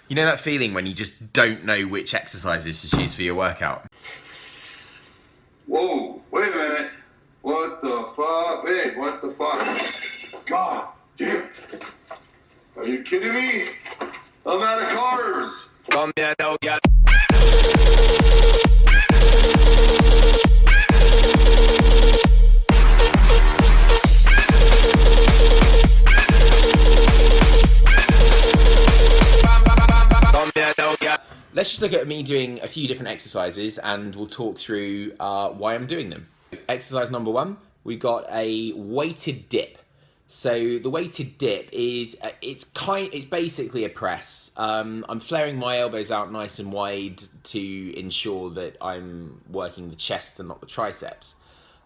You know that feeling when you just don't know which exercises to choose for your workout? Whoa, wait a minute. What the fuck? Hey, what the fuck? God damn it. Are you kidding me? I'm out of carbs. Let's just look at me doing a few different exercises and we'll talk through why I'm doing them. Exercise number one, we've got a weighted dip. So the weighted dip is, it's basically a press. I'm flaring my elbows out nice and wide to ensure that I'm working the chest and not the triceps.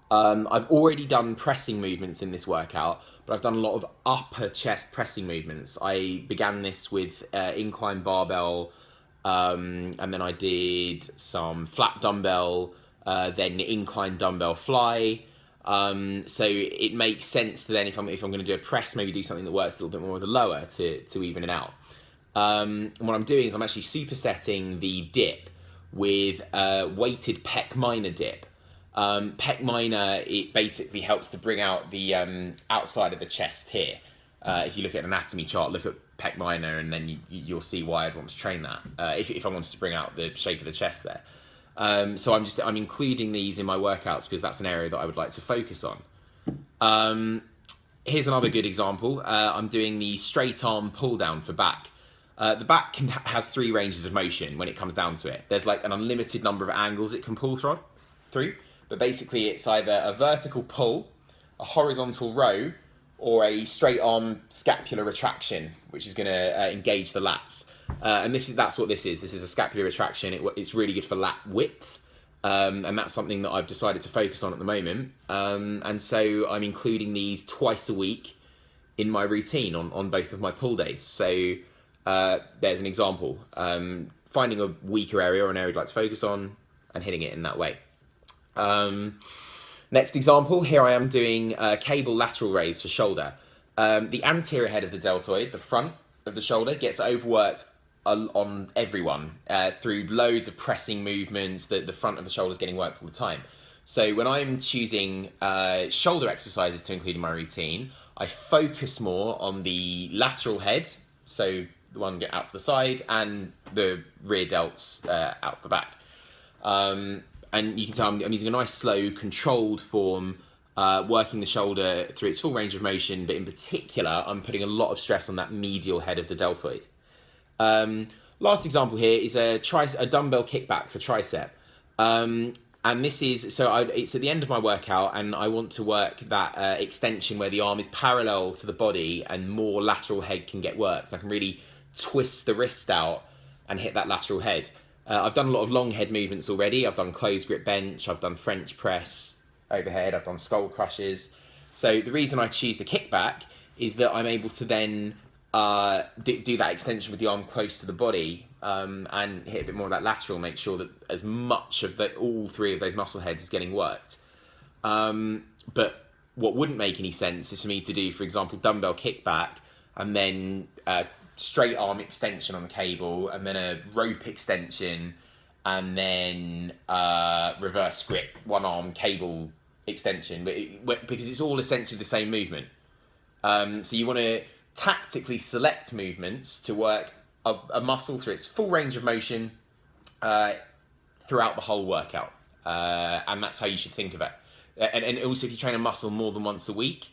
I've already done pressing movements in this workout, but I've done a lot of upper chest pressing movements. I began this with incline barbell, and then I did some flat dumbbell, then incline dumbbell fly. So it makes sense to then, if I'm going to do a press, maybe do something that works a little bit more with the lower to even it out. And what I'm doing is I'm actually supersetting the dip with a weighted pec minor dip. Pec minor, it basically helps to bring out the outside of the chest here. If you look at an anatomy chart, look at pec minor, and then you'll see why I'd want to train that. If I wanted to bring out the shape of the chest there. So I'm including these in my workouts because that's an area that I would like to focus on. Here's another good example. I'm doing the straight arm pull down for back. The back has three ranges of motion when it comes down to it. There's like an unlimited number of angles it can pull through, but basically it's either a vertical pull, a horizontal row, or a straight arm scapular retraction, which is going to engage the lats. And that's what this is. This is a scapular retraction. It's really good for lat width, and that's something that I've decided to focus on at the moment. And so I'm including these twice a week in my routine on both of my pull days. So there's an example. Finding a weaker area or an area I'd like to focus on and hitting it in that way. Next example, here I am doing cable lateral raise for shoulder. The anterior head of the deltoid, the front of the shoulder, gets overworked on everyone through loads of pressing movements. The front of the shoulder is getting worked all the time. So when I'm choosing shoulder exercises to include in my routine, I focus more on the lateral head, so the one get out to the side, and the rear delts out to the back. And you can tell I'm using a nice, slow, controlled form, working the shoulder through its full range of motion, but in particular, I'm putting a lot of stress on that medial head of the deltoid. Last example here is a dumbbell kickback for tricep. And this is, it's at the end of my workout, and I want to work that extension where the arm is parallel to the body and more lateral head can get worked. I can really twist the wrist out and hit that lateral head. I've done a lot of long head movements already. I've done closed grip bench, I've done French press overhead, I've done skull crushes. So the reason I choose the kickback is that I'm able to then do that extension with the arm close to the body, and hit a bit more of that lateral, make sure that as much of all three of those muscle heads is getting worked. But what wouldn't make any sense is for me to do, for example, dumbbell kickback and then straight arm extension on the cable, and then a rope extension, and then reverse grip, one arm cable extension, because it's all essentially the same movement. So you want to tactically select movements to work a muscle through its full range of motion throughout the whole workout. And that's how you should think of it. And also, if you train a muscle more than once a week,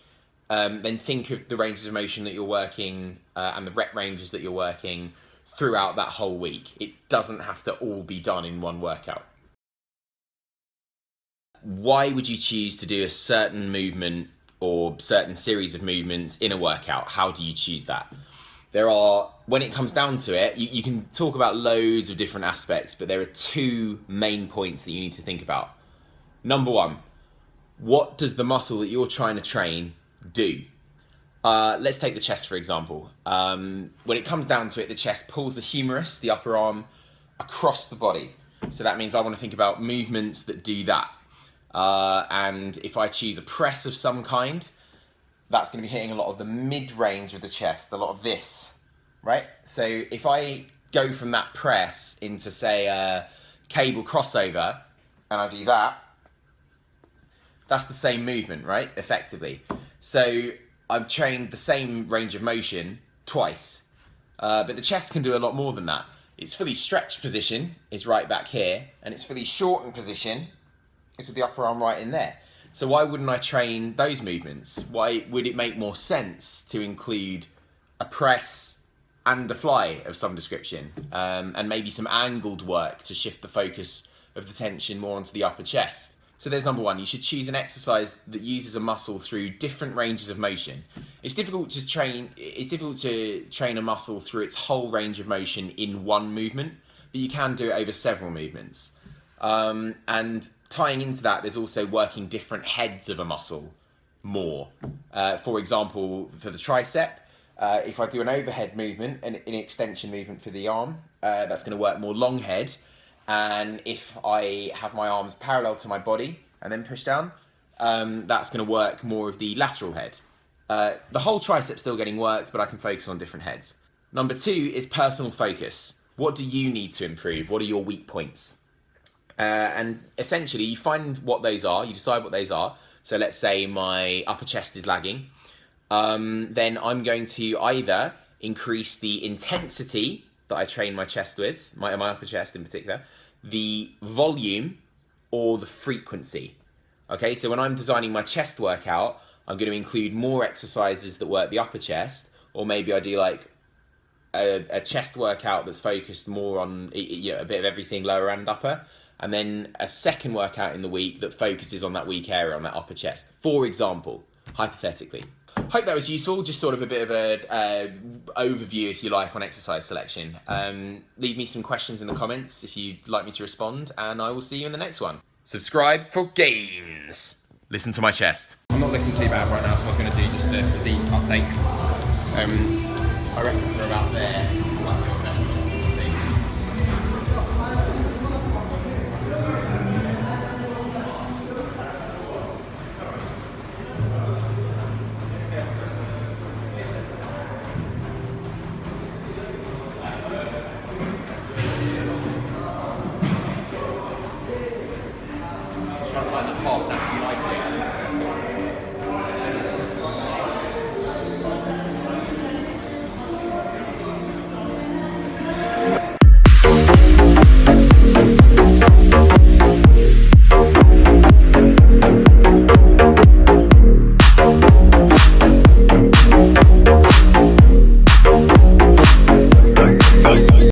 then think of the ranges of motion that you're working and the rep ranges that you're working throughout that whole week. It doesn't have to all be done in one workout. Why would you choose to do a certain movement or certain series of movements in a workout? How do you choose that? When it comes down to it, you can talk about loads of different aspects, but there are two main points that you need to think about. Number one, what does the muscle that you're trying to train do? Let's take the chest, for example. When it comes down to it, the chest pulls the humerus, the upper arm, across the body. So that means I want to think about movements that do that. And if I choose a press of some kind, that's going to be hitting a lot of the mid-range of the chest, a lot of this, right? So if I go from that press into, say, a cable crossover, and I do that, that's the same movement, right? Effectively. So I've trained the same range of motion twice. But the chest can do a lot more than that. Its fully stretched position is right back here, and its fully shortened position is with the upper arm right in there. So why wouldn't I train those movements? Why would it make more sense to include a press and a fly of some description, and maybe some angled work to shift the focus of the tension more onto the upper chest? So there's number one. You should choose an exercise that uses a muscle through different ranges of motion. It's difficult to train a muscle through its whole range of motion in one movement, but you can do it over several movements. And tying into that, there's also working different heads of a muscle more. For example, for the tricep, if I do an overhead movement and an extension movement for the arm, that's going to work more long head. And if I have my arms parallel to my body and then push down, that's going to work more of the lateral head. The whole tricep's still getting worked, but I can focus on different heads. Number two is personal focus. What do you need to improve? What are your weak points? And essentially, you find what those are, you decide what those are. So let's say my upper chest is lagging. Then I'm going to either increase the intensity that I train my chest with, my upper chest in particular, the volume or the frequency. Okay, so when I'm designing my chest workout, I'm going to include more exercises that work the upper chest, or maybe I do like a chest workout that's focused more on, you know, a bit of everything lower and upper, and then a second workout in the week that focuses on that weak area on that upper chest, for example, hypothetically. Hope that was useful, just sort of a bit of a overview, if you like, on exercise selection. Leave me some questions in the comments if you'd like me to respond, and I will see you in the next one. Subscribe for gains. Listen to my chest. I'm not looking too bad right now, so I'm going to do just a physique update. I reckon we're about there.